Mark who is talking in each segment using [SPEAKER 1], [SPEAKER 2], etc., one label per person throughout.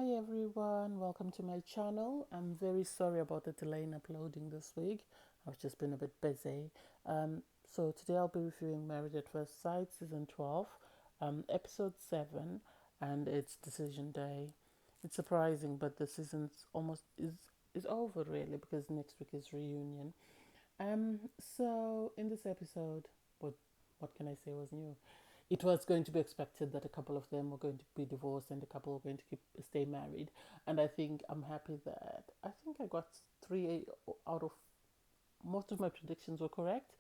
[SPEAKER 1] Hi everyone, welcome to my channel. I'm very sorry about the delay in uploading this week. I've just been a bit busy. So today I'll be reviewing Married at First Sight Season 12, Episode 7, and it's Decision Day. It's surprising, but the season's almost is over really because next week is reunion. So in this episode, what what can I say was new? It was going to be expected that a couple of them were going to be divorced and a couple were going to stay married, and I think I'm happy that I think I got three out of most of my predictions were correct,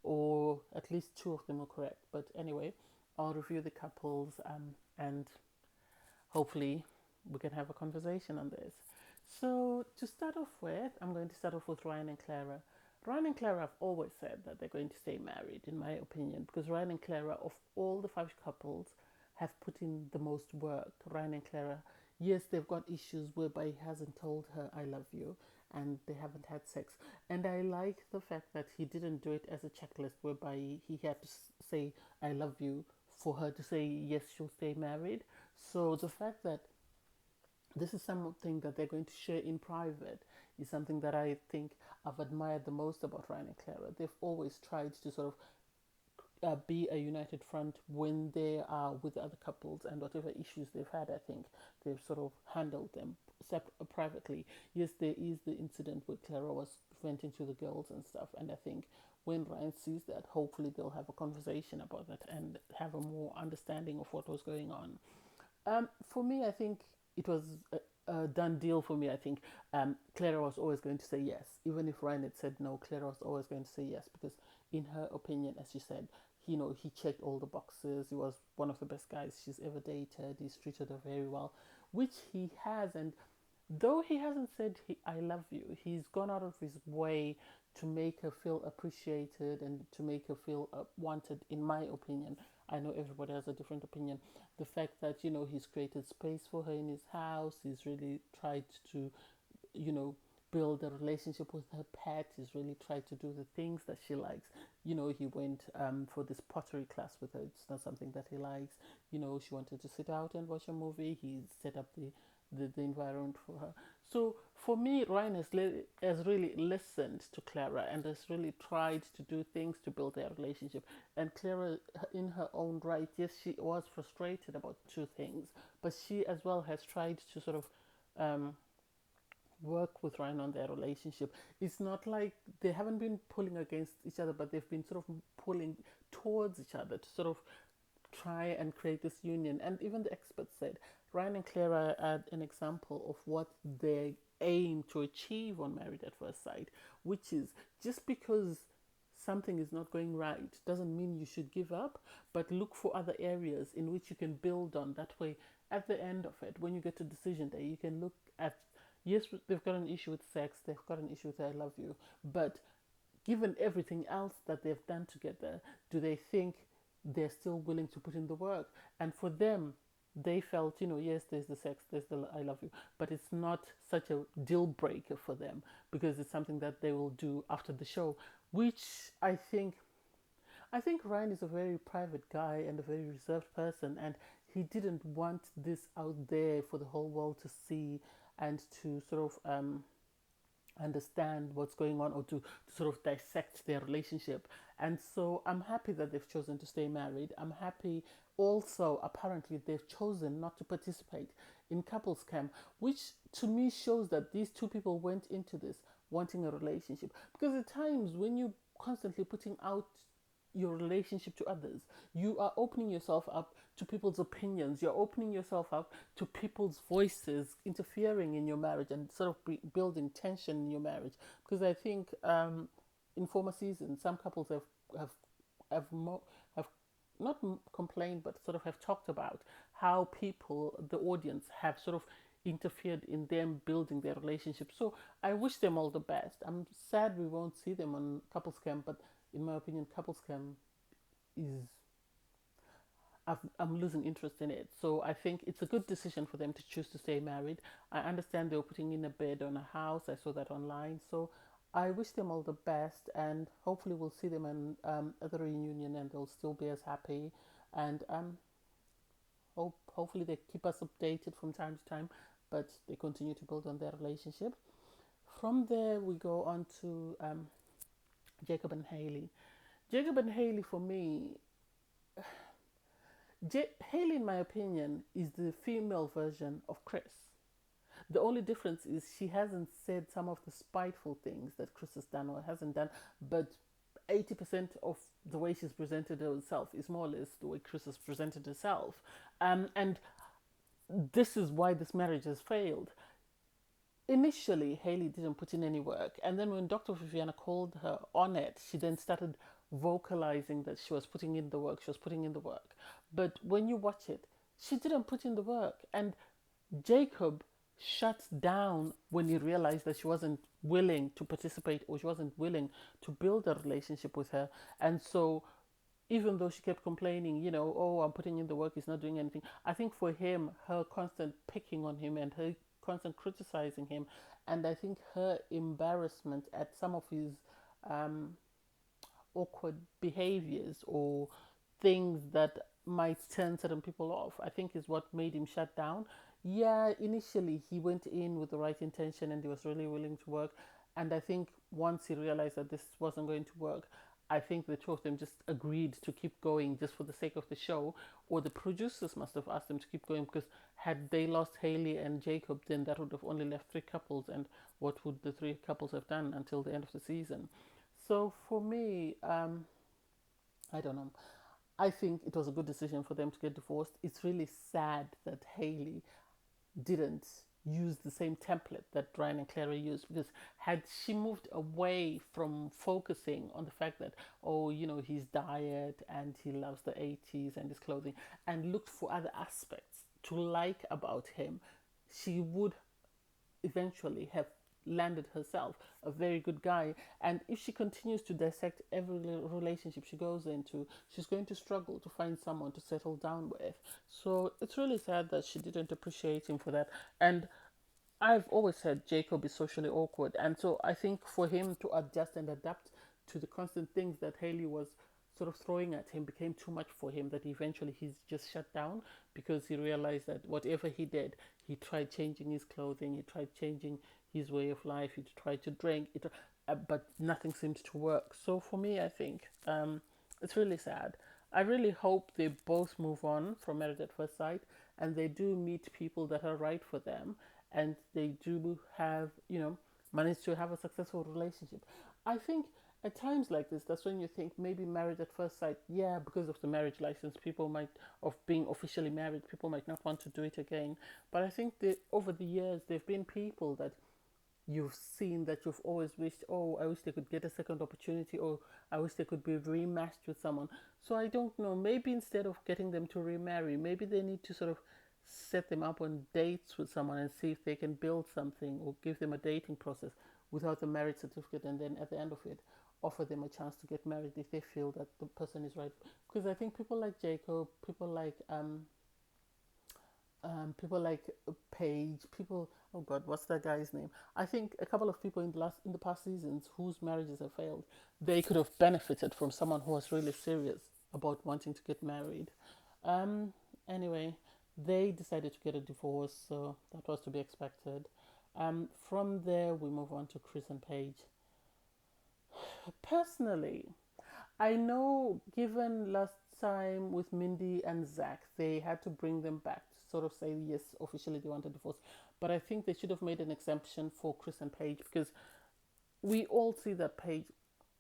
[SPEAKER 1] or at least two of them were correct. But anyway, I'll review the couples and hopefully we can have a conversation on this. So to start off with, I'm going to start off with Ryan and Clara. Ryan and Clara have always said that they're going to stay married, in my opinion, because Ryan and Clara, of all the five couples, have put in the most work. Ryan and Clara, yes, they've got issues whereby he hasn't told her I love you and they haven't had sex. And I like the fact that he didn't do it as a checklist whereby he had to say I love you for her to say yes, she'll stay married. So the fact that this is something that they're going to share in private is something that I think I've admired the most about Ryan and Clara. They've always tried to sort of be a united front when they are with other couples, and whatever issues they've had, I think they've sort of handled them privately. Yes, there is the incident where Clara was venting to the girls and stuff, and I think when Ryan sees that, hopefully they'll have a conversation about that and have a more understanding of what was going on. For me, I think it was a done deal for me. I think Clara was always going to say yes. Even if Ryan had said no, Clara was always going to say yes because, in her opinion, as she said, he checked all the boxes. He was one of the best guys she's ever dated. He's treated her very well, which he has. And though he hasn't said I love you, he's gone out of his way to make her feel appreciated and to make her feel wanted, in my opinion. I know everybody has a different opinion. The fact that, he's created space for her in his house, he's really tried to, you know, build a relationship with her pet, he's really tried to do the things that she likes. He went for this pottery class with her. It's not something that he likes. She wanted to sit out and watch a movie. He set up the environment for her. So for me, Ryan has really listened to Clara and has really tried to do things to build their relationship. And Clara, in her own right, yes, she was frustrated about two things, but she as well has tried to sort of um, work with Ryan on their relationship. It's not like they haven't been pulling against each other, but they've been sort of pulling towards each other to sort of try and create this union. And even the experts said Ryan and Clara are an example of what they aim to achieve on Married at First Sight, which is just because something is not going right doesn't mean you should give up, but look for other areas in which you can build on. That way, at the end of it, when you get to decision day, you can look at, yes, they've got an issue with sex, they've got an issue with I love you, but given everything else that they've done together, do they think they're still willing to put in the work? And for them, they felt, yes, there's the sex, there's the I love you, but it's not such a deal breaker for them because it's something that they will do after the show, which I think Ryan is a very private guy and a very reserved person, and he didn't want this out there for the whole world to see and to sort of understand what's going on, or to sort of dissect their relationship. And so I'm happy that they've chosen to stay married. I'm happy also, apparently, they've chosen not to participate in couples camp, which to me shows that these two people went into this wanting a relationship. Because at times, when you constantly putting out your relationship to others, you are opening yourself up to people's opinions, you're opening yourself up to people's voices interfering in your marriage and sort of building tension in your marriage. Because I think in former seasons some couples have have not complained but sort of have talked about how people, the audience, have sort of interfered in them building their relationship. So I wish them all the best. I'm sad we won't see them on couples camp, but in my opinion, couples camp is, I'm losing interest in it. So I think it's a good decision for them to choose to stay married. I understand they were putting in a bid on a house. I saw that online. So I wish them all the best, and hopefully we'll see them at the reunion and they'll still be as happy. And Hopefully they keep us updated from time to time, but they continue to build on their relationship. From there, we go on to Jacob and Haley. Jacob and Haley, for me, Haley, in my opinion, is the female version of Chris. The only difference is she hasn't said some of the spiteful things that Chris has done or hasn't done, but 80% of the way she's presented herself is more or less the way Chris has presented herself. And this is why this marriage has failed. Initially, Haley didn't put in any work, and then when Dr. Viviana called her on it, she then started vocalizing that she was putting in the work, she was putting in the work. But when you watch it, she didn't put in the work, and Jacob shut down when he realized that she wasn't willing to participate or she wasn't willing to build a relationship with her. And so even though she kept complaining, oh, I'm putting in the work, he's not doing anything. I think for him, her constant picking on him and her constant criticizing him, and I think her embarrassment at some of his um, awkward behaviors or things that might turn certain people off, I think is what made him shut down. Yeah, initially he went in with the right intention and he was really willing to work. And I think once he realized that this wasn't going to work, I think the two of them just agreed to keep going just for the sake of the show, or the producers must have asked them to keep going because had they lost Haley and Jacob, then that would have only left three couples, and what would the three couples have done until the end of the season? So for me, I don't know. I think it was a good decision for them to get divorced. It's really sad that Haley didn't use the same template that Brian and Clara used, because had she moved away from focusing on the fact that, oh, his diet and he loves the 80s and his clothing, and looked for other aspects to like about him, she would eventually have landed herself a very good guy. And if she continues to dissect every relationship she goes into, she's going to struggle to find someone to settle down with. So it's really sad that she didn't appreciate him for that. And I've always said Jacob is socially awkward, and so I think for him to adjust and adapt to the constant things that Haley was sort of throwing at him became too much for him, that eventually he's just shut down because he realized that whatever he did, he tried changing his clothing, he tried changing his way of life, he tried to drink, but nothing seemed to work. So for me, I think it's really sad. I really hope they both move on from Married at First Sight and they do meet people that are right for them, and they do have, manage to have a successful relationship. I think at times like this, that's when you think maybe Married at First Sight, yeah, because of the marriage license, people might, of being officially married, people might not want to do it again. But I think that over the years, there have been people that you've seen that you've always wished, oh, I wish they could get a second opportunity, or I wish they could be rematched with someone. So I don't know, maybe instead of getting them to remarry, maybe they need to sort of set them up on dates with someone and see if they can build something, or give them a dating process without a marriage certificate, and then at the end of it offer them a chance to get married if they feel that the person is right. Because I think people like Jacob, people like Paige, people. Oh God, what's that guy's name? I think a couple of people in the past seasons whose marriages have failed, they could have benefited from someone who was really serious about wanting to get married. Um. Anyway, they decided to get a divorce, so that was to be expected. From there, we move on to Chris and Paige. Personally, I know, given last time with Mindy and Zach, they had to bring them back to sort of say, yes, officially they want a divorce. But I think they should have made an exemption for Chris and Paige, because we all see that Paige,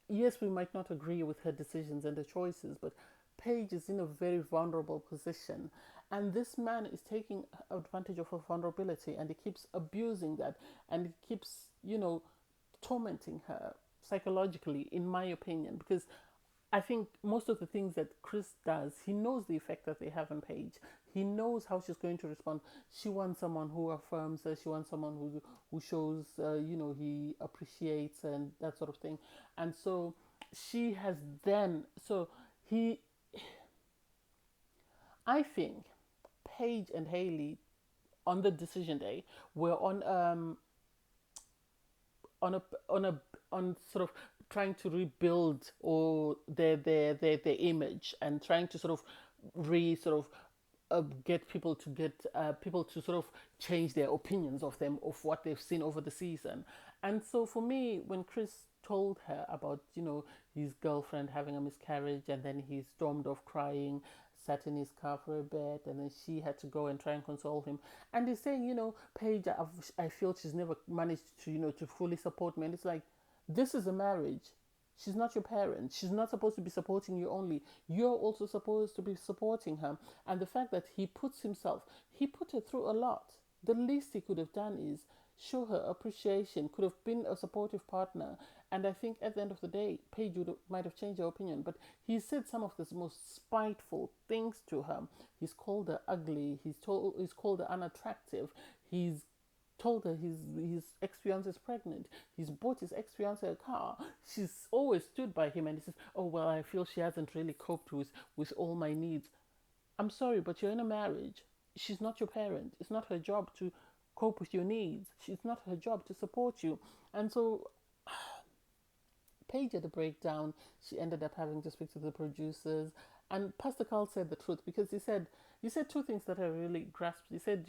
[SPEAKER 1] yes, we might not agree with her decisions and her choices, but Paige is in a very vulnerable position. And this man is taking advantage of her vulnerability, and he keeps abusing that, and he keeps, tormenting her psychologically, in my opinion, because I think most of the things that Chris does, he knows the effect that they have on Paige. He knows how she's going to respond. She wants someone who affirms her. She wants someone who shows, he appreciates and that sort of thing. And so she has then, so he, I think Paige and Haley on the decision day were on on sort of trying to rebuild or their image, and trying to sort of get people to sort of change their opinions of them, of what they've seen over the season. And so for me, when Chris told her about his girlfriend having a miscarriage, and then he stormed off crying, sat in his car for a bit, and then she had to go and try and console him. And he's saying, Paige, I feel she's never managed to to fully support me. And it's like, this is a marriage. She's not your parent. She's not supposed to be supporting you only. You're also supposed to be supporting her. And the fact that he put her through a lot. The least he could have done is show her appreciation, could have been a supportive partner. And I think at the end of the day, Paige might have changed her opinion. But he said some of the most spiteful things to her. He's called her ugly. He's called her unattractive. He's told her his ex-fiance is pregnant. He's bought his ex-fiance a car. She's always stood by him, and he says, oh, well, I feel she hasn't really coped with all my needs. I'm sorry, but you're in a marriage. She's not your parent. It's not her job to cope with your needs. It's not her job to support you. And so Paige had a breakdown. She ended up having to speak to the producers. And Pastor Carl said the truth, because he said, you said two things that I really grasped. He said,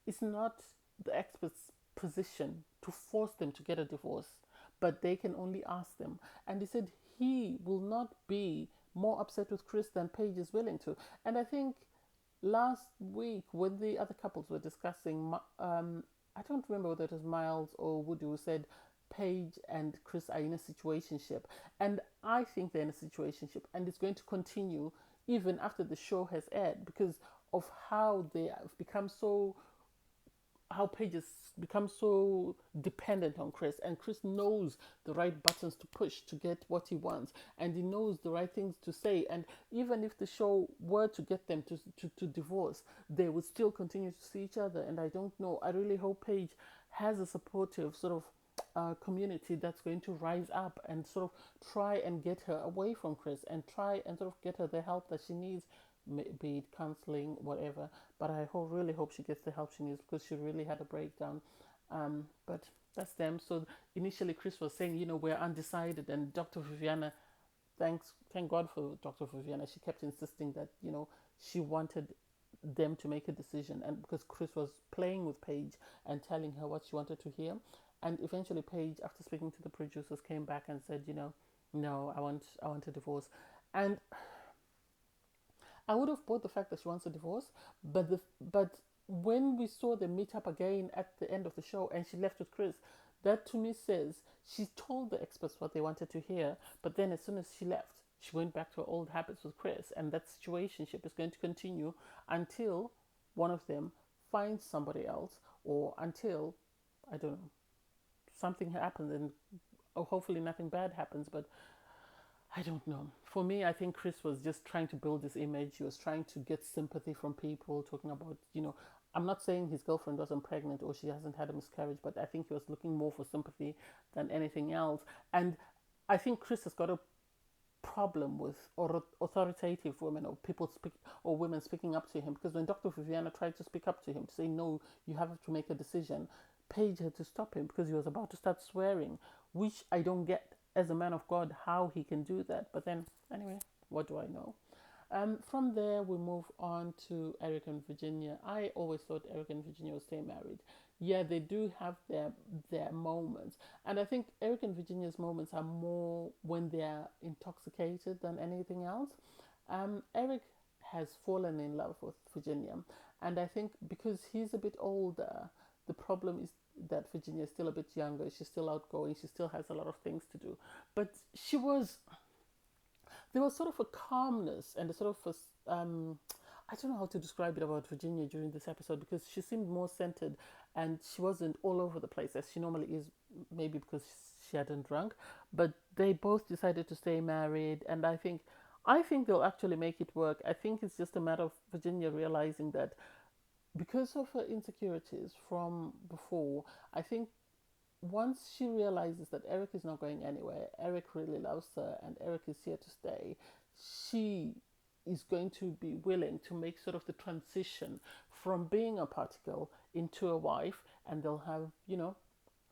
[SPEAKER 1] it's not the expert's position to force them to get a divorce, but they can only ask them. And he said he will not be more upset with Chris than Paige is willing to. And I think last week when the other couples were discussing, I don't remember whether it was Miles or Woody who said Paige and Chris are in a situationship. And I think they're in a situationship, and it's going to continue even after the show has aired, because of how they have become so how Paige has become so dependent on Chris, and Chris knows the right buttons to push to get what he wants, and he knows the right things to say. And even if the show were to get them to divorce, they would still continue to see each other. And I don't know, I really hope Paige has a supportive sort of community that's going to rise up and sort of try and get her away from Chris, and try and sort of get her the help that she needs, be it counseling, whatever. But I really hope she gets the help she needs, because she really had a breakdown. But that's them. So initially Chris was saying, we're undecided, and Dr. Viviana, thank God for Dr. Viviana, she kept insisting that, she wanted them to make a decision, and because Chris was playing with Paige and telling her what she wanted to hear. And eventually Paige, after speaking to the producers, came back and said, no, I want a divorce. And I would have bought the fact that she wants a divorce, but when we saw them meet up again at the end of the show and she left with Chris, that to me says she told the experts what they wanted to hear, but then as soon as she left, she went back to her old habits with Chris, and that situationship is going to continue until one of them finds somebody else, or until, I don't know, something happens, and hopefully nothing bad happens, but I don't know. For me, I think Chris was just trying to build this image. He was trying to get sympathy from people, talking about, I'm not saying his girlfriend wasn't pregnant or she hasn't had a miscarriage, but I think he was looking more for sympathy than anything else. And I think Chris has got a problem with or authoritative women, or women speaking up to him, because when Dr. Viviana tried to speak up to him to say, no, you have to make a decision, Paige had to stop him because he was about to start swearing, which I don't get as a man of God how he can do that. But then anyway, what do I know? From there we move on to Eric and Virginia. I always thought Eric and Virginia would stay married. Yeah, they do have their moments, and I think Eric and Virginia's moments are more when they are intoxicated than anything else. Eric has fallen in love with Virginia, and I think because he's a bit older, the problem is that Virginia is still a bit younger. She's still outgoing. She still has a lot of things to do. But there was sort of a calmness and a sort of I don't know how to describe it about Virginia during this episode, because she seemed more centered and she wasn't all over the place as she normally is, maybe because she hadn't drunk. But they both decided to stay married, and I think they'll actually make it work. I think it's just a matter of Virginia realizing that because of her insecurities from before, I think once she realizes that Eric is not going anywhere, Eric really loves her, and Eric is here to stay, she is going to be willing to make sort of the transition from being a party girl into a wife, and they'll have,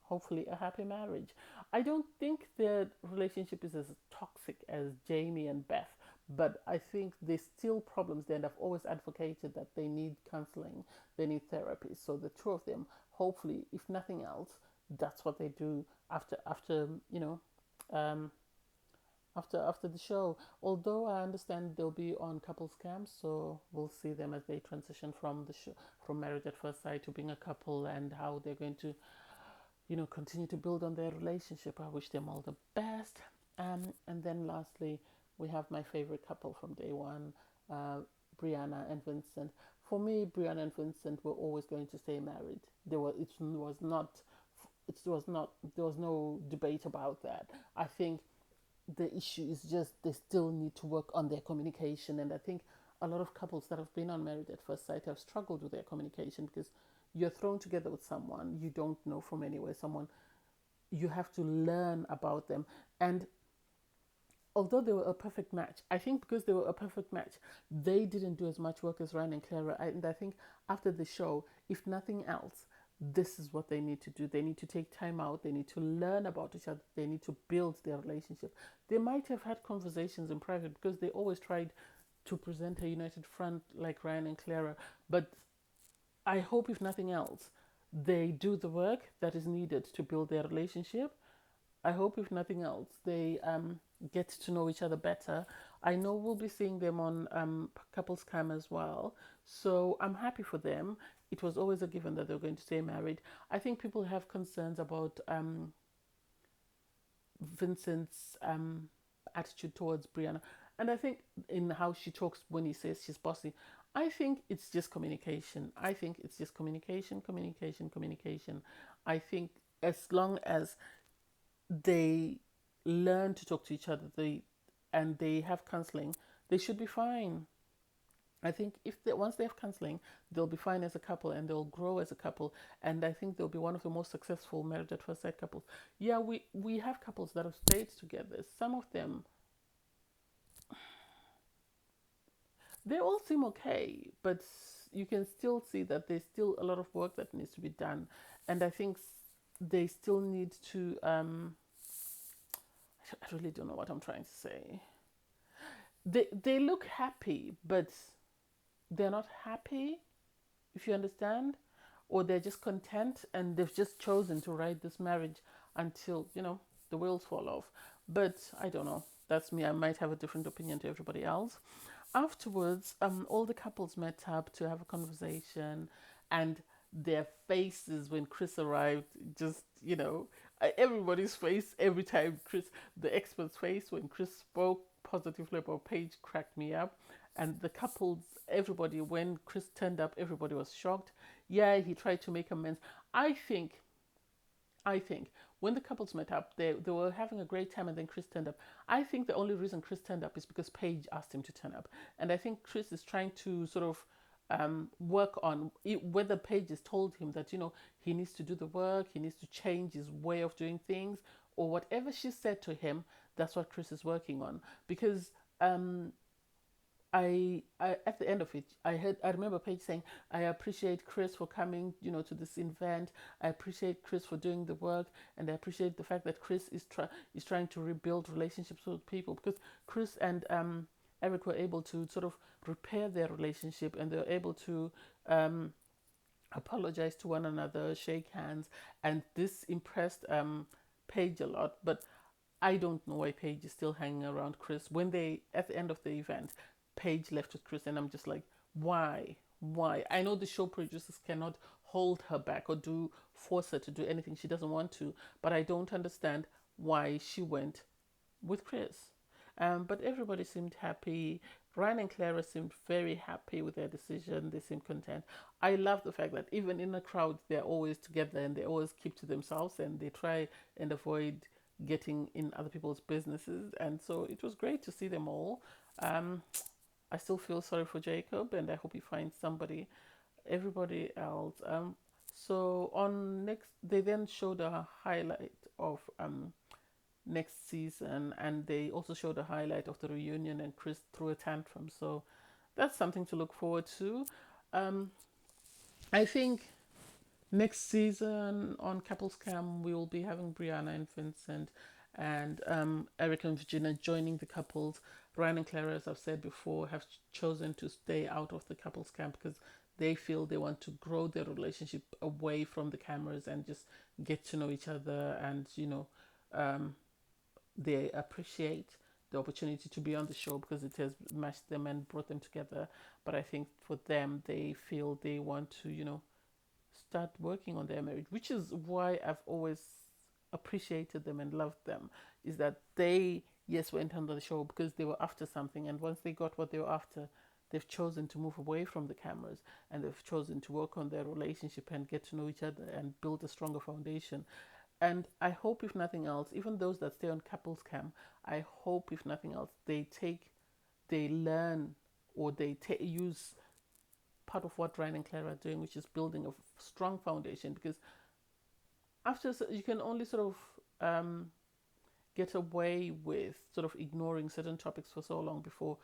[SPEAKER 1] hopefully a happy marriage. I don't think their relationship is as toxic as Jamie and Beth, but I think there's still problems there, and I've always advocated that they need counseling, they need therapy. So the two of them, hopefully, if nothing else, that's what they do after um, after the show. Although I understand they'll be on couple scams, so we'll see them as they transition from the show, from Married at First Sight to being a couple, and how they're going to continue to build on their relationship. I wish them all the best. And then lastly, we have my favorite couple from day one, uh, Brianna and Vincent. For me, Brianna and Vincent were always going to stay married. There was no debate about that. I think the issue is just they still need to work on their communication, and I think a lot of couples that have been on Married at First Sight have struggled with their communication because you're thrown together with someone you don't know from anywhere, someone you have to learn about them. And although they were a perfect match, I think because they were a perfect match, they didn't do as much work as Ryan and Clara. And I think after the show, if nothing else, this is what they need to do. They need to take time out. They need to learn about each other. They need to build their relationship. They might have had conversations in private because they always tried to present a united front like Ryan and Clara. But I hope, if nothing else, they do the work that is needed to build their relationship. I hope, if nothing else, they get to know each other better. I know we'll be seeing them on Couples Cam as well. So I'm happy for them. It was always a given that they're going to stay married. I think people have concerns about Vincent's attitude towards Brianna. And I think in how she talks when he says she's bossy, I think it's just communication. I think it's just communication, communication, communication. I think as long as they learn to talk to each other, and they have counseling, they should be fine. I think once they have counseling, they'll be fine as a couple and they'll grow as a couple. And I think they'll be one of the most successful Married at First Sight couples. Yeah, we have couples that have stayed together. Some of them, they all seem okay, but you can still see that there's still a lot of work that needs to be done. And I think they still need to, I really don't know what I'm trying to say. They look happy, but they're not happy, if you understand, or they're just content and they've just chosen to ride this marriage until the wheels fall off. But I don't know. That's me. I might have a different opinion to everybody else. Afterwards, all the couples met up to have a conversation, and their faces when Chris arrived, just everybody's face every time the expert's face when Chris spoke positively about Paige cracked me up. And the couples, everybody, when Chris turned up, everybody was shocked. Yeah, he tried to make amends. I think when the couples met up, they were having a great time, and then Chris turned up. I think the only reason Chris turned up is because Paige asked him to turn up. And I think Chris is trying to sort of work on whether Paige has told him that, he needs to do the work, he needs to change his way of doing things, or whatever she said to him, that's what Chris is working on. Because I at the end of it, I remember Paige saying, "I appreciate Chris for coming, to this event. I appreciate Chris for doing the work, and I appreciate the fact that Chris is trying to rebuild relationships with people, because Chris and Eric were able to sort of repair their relationship, and they were able to apologize to one another, shake hands, and this impressed Paige a lot. But I don't know why Paige is still hanging around Chris. When they, at the end of the event, Paige left with Chris, and I'm just like, why? Why? I know the show producers cannot hold her back or force her to do anything she doesn't want to, but I don't understand why she went with Chris. But everybody seemed happy. Ryan and Clara seemed very happy with their decision. They seemed content. I love the fact that even in a crowd, they're always together and they always keep to themselves, and they try and avoid getting in other people's businesses. And so it was great to see them all. I still feel sorry for Jacob, and I hope he finds everybody else. So on next, they then showed a highlight of next season, and they also showed a highlight of the reunion, and Chris threw a tantrum. So that's something to look forward to. I think next season on Couples Cam we will be having Brianna and Vincent, and Eric and Virginia joining the couples. Ryan and Clara, as I've said before, have chosen to stay out of the couples camp because they feel they want to grow their relationship away from the cameras and just get to know each other, and um, they appreciate the opportunity to be on the show because it has matched them and brought them together. But I think for them, they feel they want to, start working on their marriage, which is why I've always appreciated them and loved them. Is that they, yes, went on the show because they were after something, and once they got what they were after, they've chosen to move away from the cameras, and they've chosen to work on their relationship and get to know each other and build a stronger foundation. And I hope, if nothing else, even those that stay on couples camp, I hope, if nothing else, they learn, or they use part of what Ryan and Claire are doing, which is building a strong foundation. Because after, you can only sort of get away with sort of ignoring certain topics for so long before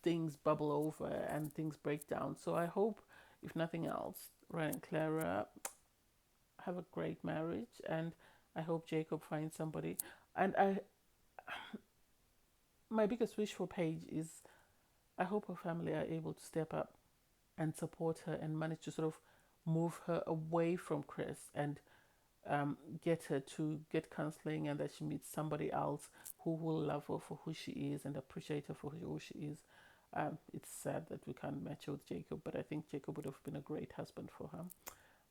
[SPEAKER 1] things bubble over and things break down. So I hope, if nothing else, Ryan and Clara have a great marriage, and I hope Jacob finds somebody. And my biggest wish for Paige is I hope her family are able to step up and support her and manage to sort of move her away from Chris, and get her to get counseling, and that she meets somebody else who will love her for who she is and appreciate her for who she is. It's sad that we can't match her with Jacob, but I think Jacob would have been a great husband for her.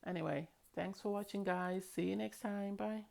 [SPEAKER 1] Anyway, thanks for watching, guys. See you next time. Bye.